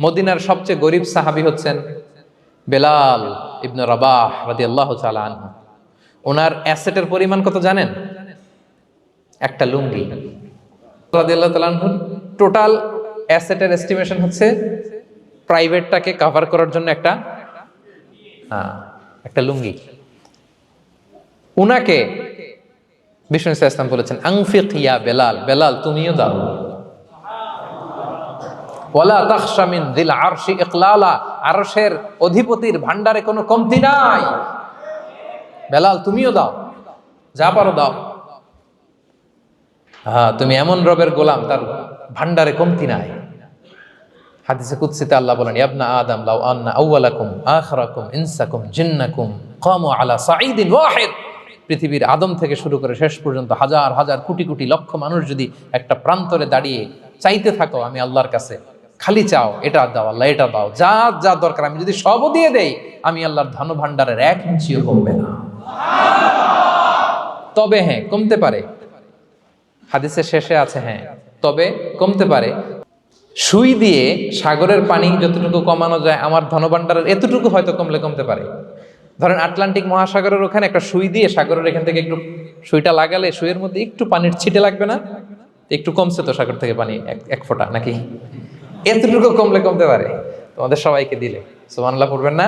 মদিনার সবচেয়ে গরিব সাহাবী হচ্ছেন বেলাল ইবনে রাবাহ রাদিয়াল্লাহু তাআলা আনহু। ওনার অ্যাসেটের পরিমাণ কত জানেন? একটা লুঙ্গি। রাদিয়াল্লাহু তাআলা আনহুর টোটাল অ্যাসেটের এস্টিমেশন হচ্ছে প্রাইভেটটাকে কভার করার জন্য একটা লুঙ্গি। উনাকে বিষ্ণু ইসলাম বলেছেন, আনফিক ইয়া বেলাল, বেলাল তুমিও দাও। ওয়ালা তাখশা মিন যিল আরশি ইকলালা, আরশের অধিপতির ভান্ডারে কোনো কমতি নাই। বেলাল তুমিও দাও, যা পারো দাও। তুমি এমন রবের গোলাম, তার ভান্ডারে কমতি নাই। হাদিসে কুদসিতে আল্লাহ বলেন, ইবনা আদম লাউ আন্না আউওয়ালাকুম আখিরাকুম ইনসাকুম জিন্নাকুম কামু আলা সাঈদিন ওয়াহিদ। পৃথিবীর আদম থেকে শুরু করে শেষ পর্যন্ত হাজার হাজার কোটি কোটি লক্ষ মানুষ যদি একটা প্রান্তরে দাঁড়িয়ে চাইতে থাকো আমি আল্লাহর কাছে, খালি চাও এটা দাও আল্লাহ, এটা দাও, যা যা দরকার আমি যদি সবও দিয়ে দেই, আমি আল্লাহর ধন ভান্ডারের 1 ইঞ্চিও কমবে না। তবে হ্যাঁ, কমতে পারে। হাদিসের শেষে আছে হ্যাঁ, তবে কমতে পারে। সুই দিয়ে সাগরের পানি যতটুকু কমানো যায়, আমার ধনভাণ্ডারের এতটুকু হয়তো কমতে পারে। ধরেন আটলান্টিক মহাসাগরের ওখানে একটা সুই দিয়ে সাগরের এখান থেকে একটু সুইটা লাগালে সুইয়ের মধ্যে একটু পানির ছিটে লাগবে না? একটু কমছে তো সাগর থেকে পানি, 1 ফোঁটা নাকি? এতটুকু কমতে পারে তোমাদের সবাইকে দিলে। সুবহানাল্লাহ পড়বেন না?